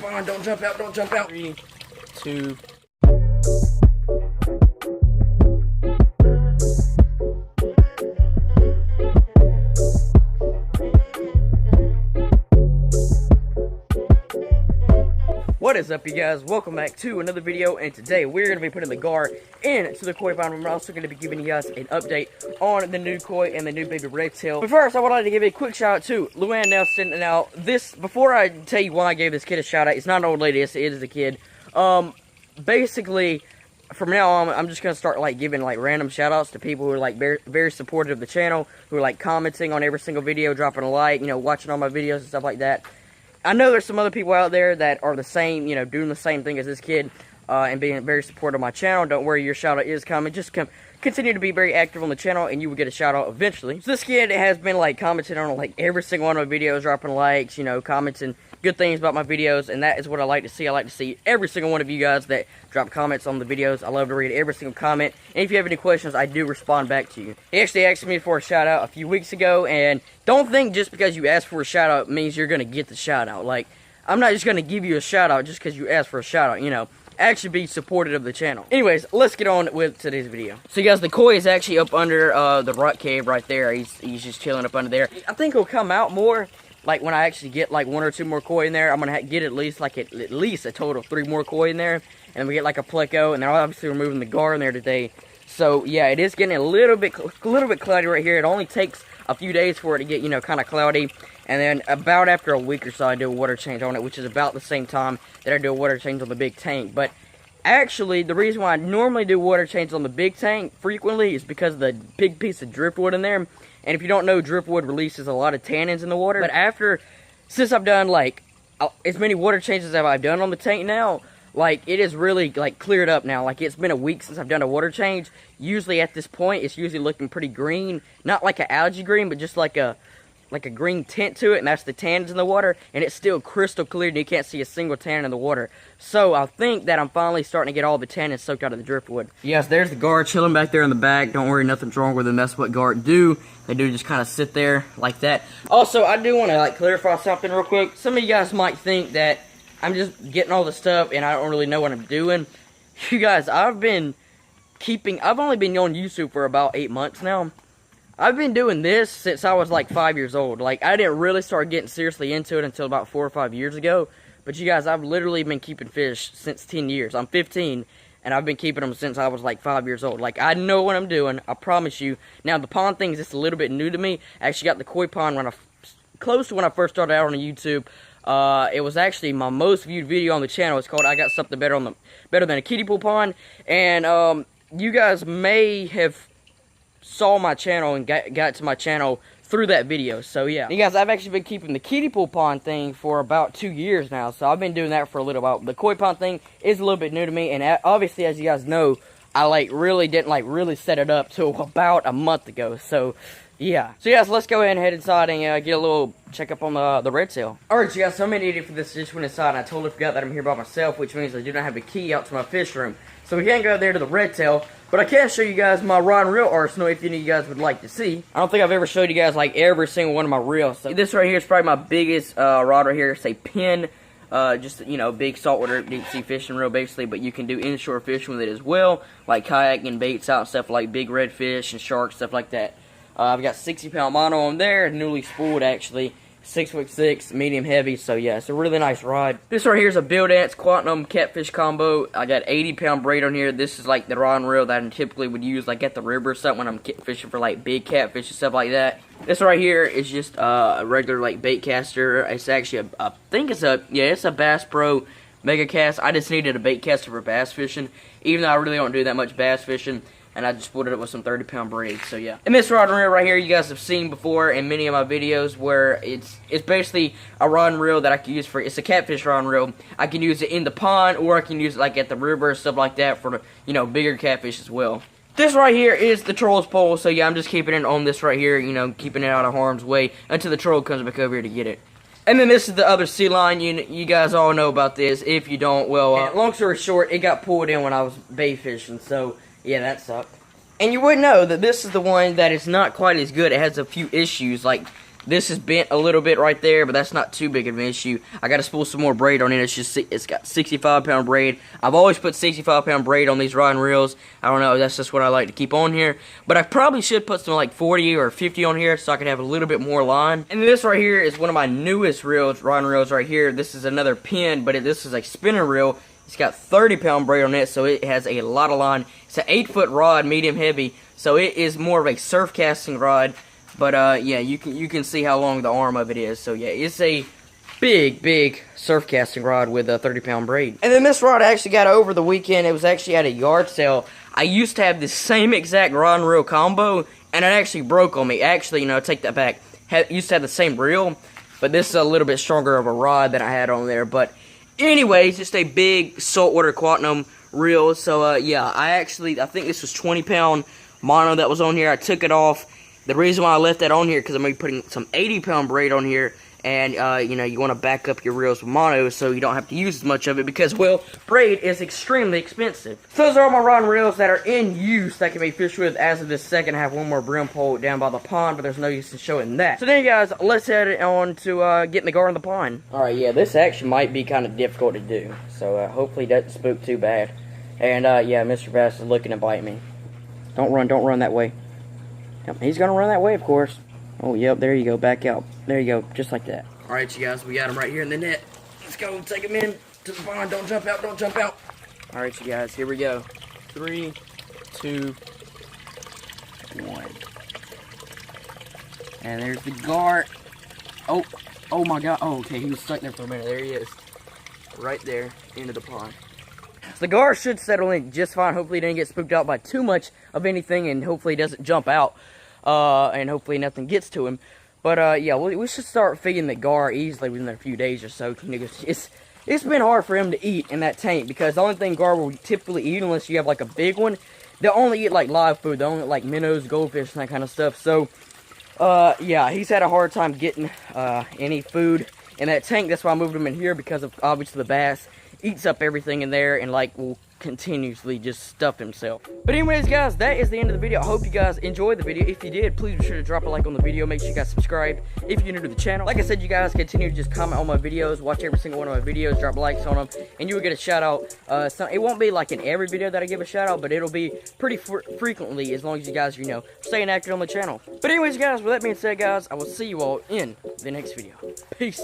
on, don't jump out, don't jump out. 3, 2. What is up, you guys? Welcome back to another video, and today we're going to be putting the gar into the koi pond. We're also going to be giving you guys an update on the new koi and the new baby red tail. But first, I would like to give a quick shout out to Luann Nelson. Now, before I tell you why I gave this kid a shout out, it's not an old lady, it is a kid. Basically, from now on, I'm just going to start giving random shout outs to people who are very supportive of the channel, who are commenting on every single video, dropping a like, watching all my videos and stuff like that. I know there's some other people out there that are the same, doing the same thing as this kid, and being very supportive of my channel. Don't worry, your shout out is coming. Just continue to be very active on the channel, and you will get a shout out eventually. So this kid has been commenting on every single one of my videos, dropping likes, commenting good things about my videos, and that is what I like to see. I like to see every single one of you guys that drop comments on the videos. I love to read every single comment, and if you have any questions, I do respond back to you. He actually asked me for a shout out a few weeks ago, and don't think just because you ask for a shout out means you're gonna get the shout out. I'm not just gonna give you a shout out just because you ask for a shout out, Actually be supportive of the channel. Anyways, let's get on with today's video. So you guys, the koi is actually up under the rock cave right there. He's just chilling up under there. I think he'll come out more when I actually get 1 or 2 more koi in there. I'm gonna get at least a total of 3 more koi in there, and we get a pleco, and then obviously we're moving the gar in there today. So yeah, it is getting a little bit cloudy right here. It only takes a few days for it to get kind of cloudy, and then about after a week or so I do a water change on it, which is about the same time that I do a water change on the big tank. But actually, the reason why I normally do water changes on the big tank frequently is because of the big piece of driftwood in there. And if you don't know, driftwood releases a lot of tannins in the water. But since I've done as many water changes as I've done on the tank now, it is really cleared up now. It's been a week since I've done a water change. Usually at this point, it's usually looking pretty green, not like an algae green, but just like a green tint to it, and that's the tannins in the water, and it's still crystal clear, and you can't see a single tannin in the water. So I think that I'm finally starting to get all the tannins soaked out of the driftwood. Yes, there's the gar chilling back there in the back. Don't worry, nothing's wrong with them. That's what gar do. They do just kind of sit there like that. Also, I do want to clarify something real quick. Some of you guys might think that I'm just getting all the stuff and I don't really know what I'm doing. You guys, I've only been on YouTube for about 8 months now. I've been doing this since I was 5 years old. I didn't really start getting seriously into it until about 4 or 5 years ago. But you guys, I've literally been keeping fish since 10 years. I'm 15, and I've been keeping them since I was 5 years old. I know what I'm doing, I promise you. Now, the pond thing is just a little bit new to me. I actually got the koi pond close to when I first started out on YouTube. It was actually my most viewed video on the channel. It's called I Got Something Better Than a Kiddie Pool Pond. And you guys may have saw my channel and got to my channel through that video. So yeah, you guys, I've actually been keeping the kiddie pool pond thing for about 2 years now. So I've been doing that for a little while. The koi pond thing is a little bit new to me, and obviously, as you guys know, I really didn't really set it up till about a month ago. So yeah. So yes, let's go ahead and head inside and get a little check up on the red tail. Alright, you guys, so I'm an idiot for this. I just went inside and I totally forgot that I'm here by myself, which means I do not have a key out to my fish room. So we can't go there to the red tail, but I can show you guys my rod and reel arsenal if any of you guys would like to see. I don't think I've ever showed you guys every single one of my reels. So this right here is probably my biggest rod right here. It's a pin, just big saltwater deep sea fishing reel basically, but you can do inshore fishing with it as well, like kayaking, baits out and stuff like big redfish and sharks, stuff like that. I've got 60-pound mono on there, newly spooled actually. 6'6", medium heavy, so yeah, it's a really nice rod. This right here is a Bill Dance Quantum catfish combo. I got 80-pound braid on here. This is the rod and reel that I typically would use at the river or something when I'm fishing for big catfish and stuff like that. This right here is just a regular bait caster. It's actually I think it's a Bass Pro Mega Cast. I just needed a bait caster for bass fishing, even though I really don't do that much bass fishing. And I just split it up with some 30-pound braid, so yeah. And this rod and reel right here, you guys have seen before in many of my videos, where it's basically a rod and reel that I can use for, it's a catfish rod and reel. I can use it in the pond, or I can use it at the river, stuff like that, for bigger catfish as well. This right here is the trolls pole, so yeah, I'm just keeping it on this right here, keeping it out of harm's way until the troll comes back over here to get it. And then this is the other sea line. You guys all know about this. If you don't, well, long story short, it got pulled in when I was bait fishing, so yeah, that sucked. And you would know that this is the one that is not quite as good. It has a few issues, This is bent a little bit right there, but that's not too big of an issue. I got to spool some more braid on it. It's got 65-pound braid. I've always put 65-pound braid on these rod and reels. I don't know, that's just what I like to keep on here. But I probably should put some like 40 or 50 on here so I can have a little bit more line. And this right here is one of my newest reels, rod and reels right here. This is another pin, but this is a spinner reel. It's got 30-pound braid on it, so it has a lot of line. It's an 8-foot rod, medium heavy, so it is more of a surf casting rod. But yeah, you can see how long the arm of it is. So yeah, it's a big surf casting rod with a 30-pound braid. And then this rod I actually got over the weekend. It was actually at a yard sale. I used to have the same exact rod and reel combo, and it actually broke on me. Actually, you know, take that back. Used to have the same reel, but this is a little bit stronger of a rod than I had on there. But anyways, just a big saltwater quantum reel. So yeah, I think this was 20-pound mono that was on here. I took it off. The reason why I left that on here because I'm going to be putting some 80-pound braid on here, and you know, you want to back up your reels with mono so you don't have to use as much of it because, well, braid is extremely expensive. So those are all my rod and reels that are in use that can be fished with. As of this second, I have one more brim pole down by the pond, but there's no use in showing that. So then, guys, let's head on to getting the gar in the pond. All right, yeah, this actually might be kind of difficult to do, so hopefully it doesn't spook too bad. And yeah, Mr. Bass is looking to bite me. Don't run that way. He's going to run that way, of course. Oh, yep, there you go. Back out. There you go. Just like that. All right, you guys. We got him right here in the net. Let's go. Take him in to the pond. Don't jump out. Don't jump out. All right, you guys. Here we go. 3, 2, 1. And there's the gar. Oh, my God. Oh, okay. He was stuck there for a minute. There he is. Right there into the pond. The gar should settle in just fine. Hopefully he didn't get spooked out by too much of anything, and hopefully he doesn't jump out, and hopefully nothing gets to him. But yeah, we should start feeding the gar easily within a few days or so. It's been hard for him to eat in that tank because the only thing gar will typically eat, unless you have like a big one, they'll only eat like live food. They'll only eat like minnows, goldfish, and that kind of stuff. So yeah, he's had a hard time getting any food in that tank. That's why I moved him in here, because of obviously the bass eats up everything in there and like will continuously just stuff himself. But anyways, guys, that is the end of the video. I hope you guys enjoyed the video. If you did, please be sure to drop a like on the video. Make sure you guys subscribe if you're new to the channel. Like I said, you guys continue to just comment on my videos, watch every single one of my videos, drop likes on them, and you will get a shout out. It won't be like in every video that I give a shout out, but it'll be pretty frequently, as long as you guys, you know, staying active on the channel. But anyways, guys, with that being said, guys, I will see you all in the next video. Peace.